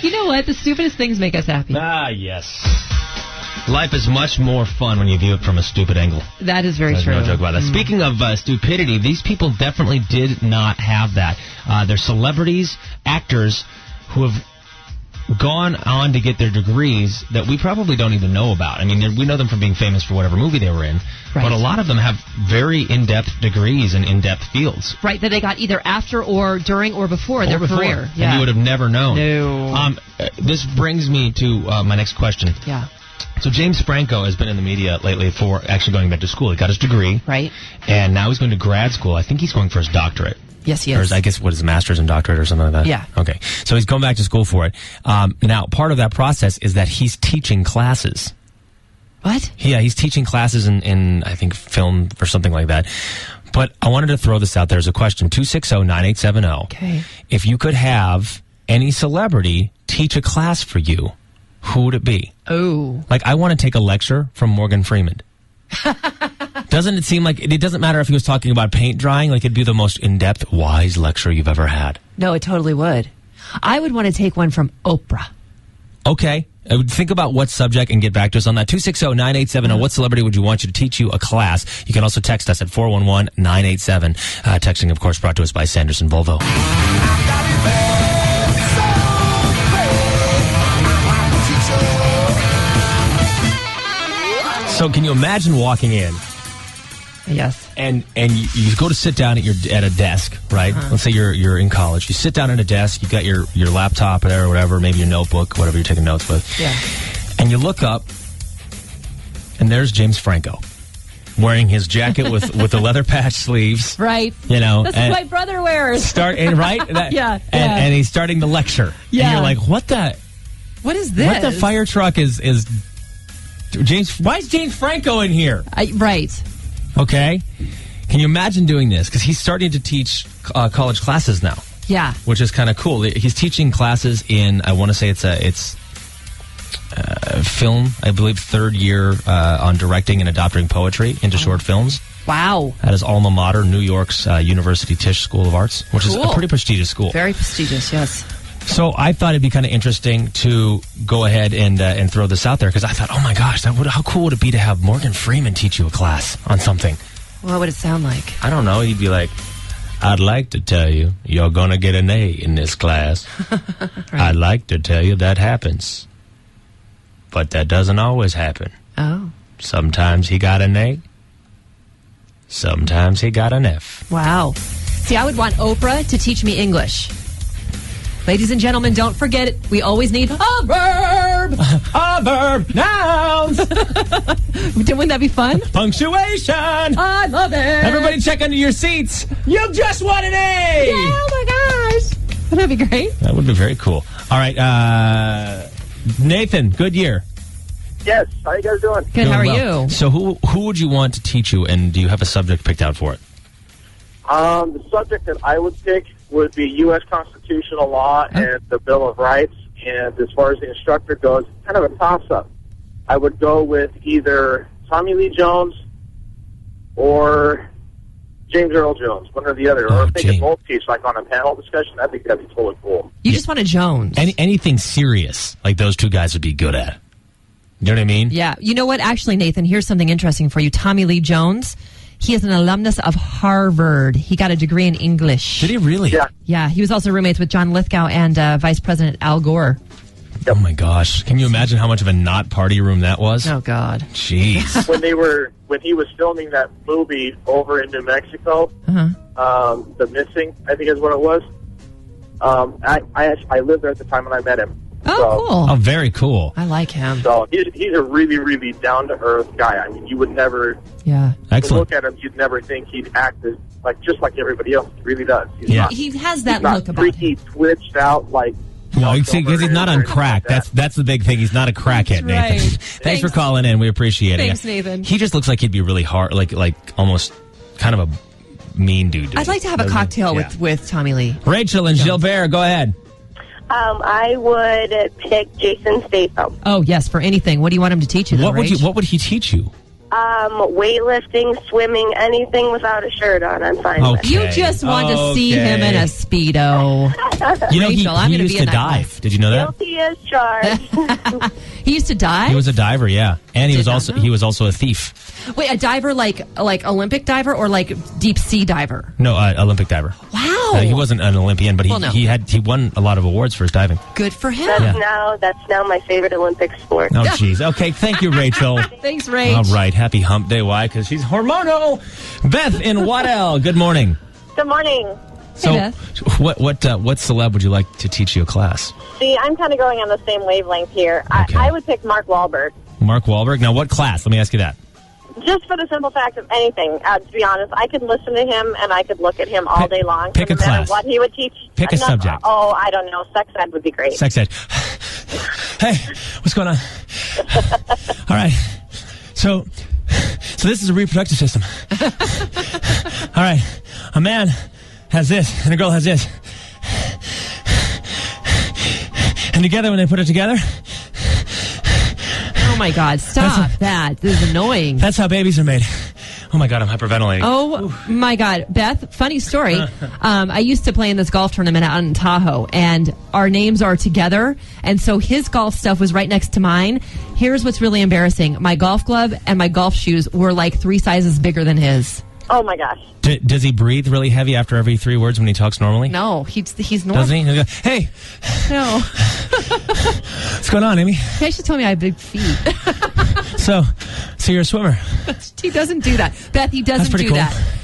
You know what? The stupidest things make us happy. Ah, yes. Life is much more fun when you view it from a stupid angle. That is very There's true. no joke about that. Speaking of stupidity, these people definitely did not have that. They're celebrities, actors who have gone on to get their degrees that we probably don't even know about. I mean, we know them from being famous for whatever movie they were in, right. But a lot of them have very in-depth degrees in in-depth fields. Right, that they got either after or during or before their career. And you would have never known. No. This brings me to my next question. Yeah. So James Franco has been in the media lately for actually going back to school. He got his degree. Right. And now he's going to grad school. I think he's going for his doctorate. Yes, he is. Or I guess, what is it, master's and doctorate or something like that? Yeah. Okay. So he's going back to school for it. Now, part of that process is that he's teaching classes. What? Yeah, he's teaching classes in I think, film or something like that. But I wanted to throw this out there as a question. 260-9870. Okay. If you could have any celebrity teach a class for you, who would it be? Oh. Like, I want to take a lecture from Morgan Freeman. Doesn't it seem like it doesn't matter if he was talking about paint drying? Like, it'd be the most in-depth, wise lecture you've ever had. No, it totally would. I would want to take one from Oprah. Okay. Think about what subject and get back to us on that. 260-9870. What celebrity would you want you to teach you a class? You can also text us at 411-987. Texting, of course, brought to us by Sanderson Volvo. So can you imagine walking in? Yes. And you go to sit down at a desk, right? Uh-huh. Let's say you're in college. You sit down at a desk. You got your laptop there or whatever, maybe your notebook, whatever you're taking notes with. Yeah. And you look up, and there's James Franco wearing his jacket with the leather patch sleeves. Right. You know, that's what my brother wears. Right? Yeah. And he's starting the lecture. Yeah. And you're like, what is this? What the fire truck is James? Why is James Franco in here? Right. Okay. Can you imagine doing this? Because he's starting to teach college classes now. Yeah. Which is kind of cool. He's teaching classes in, I want to say it's film, I believe, third year on directing and adapting poetry into short films. Wow. At his alma mater, New York's University Tisch School of Arts, which is a pretty prestigious school. Very prestigious, yes. So I thought it'd be kind of interesting to go ahead and throw this out there, because I thought, oh my gosh, how cool would it be to have Morgan Freeman teach you a class on something? What would it sound like? I don't know. He'd be like, I'd like to tell you, you're going to get an A in this class. Right. I'd like to tell you that happens. But that doesn't always happen. Oh. Sometimes he got an A. Sometimes he got an F. Wow. See, I would want Oprah to teach me English. Ladies and gentlemen, don't forget it. We always need a verb. A verb. Nouns. Wouldn't that be fun? Punctuation. I love it. Everybody check under your seats. You just won an A. Yeah, oh my gosh. Wouldn't that be great? That would be very cool. All right, Nathan, good year. Yes. How you guys doing? Good. How are you? So who would you want to teach you, and do you have a subject picked out for it? The subject that I would pick would be U.S. constitutional law and the Bill of Rights. And as far as the instructor goes, kind of a toss-up. I would go with either Tommy Lee Jones or James Earl Jones, one or the other. Or if they could both teach, like on a panel discussion, I think that'd be totally cool. You just want a Jones. Anything serious, like those two guys would be good at. You know what I mean? Yeah. You know what? Actually, Nathan, here's something interesting for you. Tommy Lee Jones, he is an alumnus of Harvard. He got a degree in English. Did he really? Yeah. Yeah. He was also roommates with John Lithgow and Vice President Al Gore. Oh, my gosh. Can you imagine how much of a not party room that was? Oh, God. Jeez. When he was filming that movie over in New Mexico, The Missing, I think is what it was. I lived there at the time when I met him. Oh, cool. Oh, very cool. I like him. So he's a really, really down-to-earth guy. I mean, you would never... Yeah. Excellent. Look at him, you'd never think he'd act as, just like everybody else. He really does. He has that look about him. He's twitched out like... No, because he's not on crack. That's the big thing. He's not a crackhead, right. Nathan. Thanks for calling in. We appreciate it. Thanks, Nathan. He just looks like he'd be really hard, like almost kind of a mean dude. I'd like to have a cocktail with Tommy Lee. Rachel and Gilbert, go ahead. I would pick Jason Statham. Oh, yes, for anything. What do you want him to teach you, though, What would he teach you? Weightlifting, swimming, anything without a shirt on, I'm fine with. You just want to see him in a Speedo. You know, Rachel, I'm he gonna used be to in that dive. class. Did you know that? Guilty as charged. He used to dive? He was a diver, yeah. And he was also a thief. Wait, a diver like Olympic diver or like deep sea diver? No, Olympic diver. Wow. He wasn't an Olympian, but he won a lot of awards for his diving. Good for him. That's now my favorite Olympic sport. Oh, jeez. Okay, thank you, Rachel. Thanks, Rach. All right, happy hump day. Why? Because she's hormonal. Beth in Waddell, good morning. Good morning. So, Beth. what celeb would you like to teach you a class? See, I'm kind of going on the same wavelength here. Okay. I would pick Mark Wahlberg. Mark Wahlberg? Now, what class? Let me ask you that. Just for the simple fact of anything. To be honest, I could listen to him and I could look at him all day long. Pick no a matter class. what he would teach. Pick a subject. Oh, I don't know. Sex ed would be great. Sex ed. Hey, what's going on? All right. So this is a reproductive system. All right. A man has this and a girl has this. And together, when they put it together... Oh, my God. Stop that. This is annoying. That's how babies are made. Oh, my God, I'm hyperventilating. Oh, my God. Beth, funny story. I used to play in this golf tournament out in Tahoe, and our names are together, and so his golf stuff was right next to mine. Here's what's really embarrassing. My golf glove and my golf shoes were like 3 sizes bigger than his. Oh, my gosh. Does he breathe really heavy after every 3 words when he talks normally? No, he's normal. Doesn't he? He'll go, hey, No. what's going on, Amy? You guys should tell me I have big feet. So you're a swimmer. He doesn't do that. Beth, he doesn't pretty do cool. that.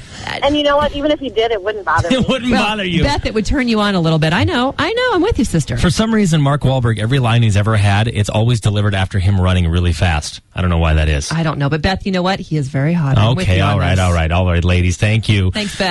And you know what? Even if he did, it wouldn't bother me. It wouldn't bother you. Beth, it would turn you on a little bit. I know. I'm with you, sister. For some reason, Mark Wahlberg, every line he's ever had, it's always delivered after him running really fast. I don't know why that is. I don't know. But Beth, you know what? He is very hot. I'm with Okay, you on all this. right, ladies. Thank you. Thanks, Beth.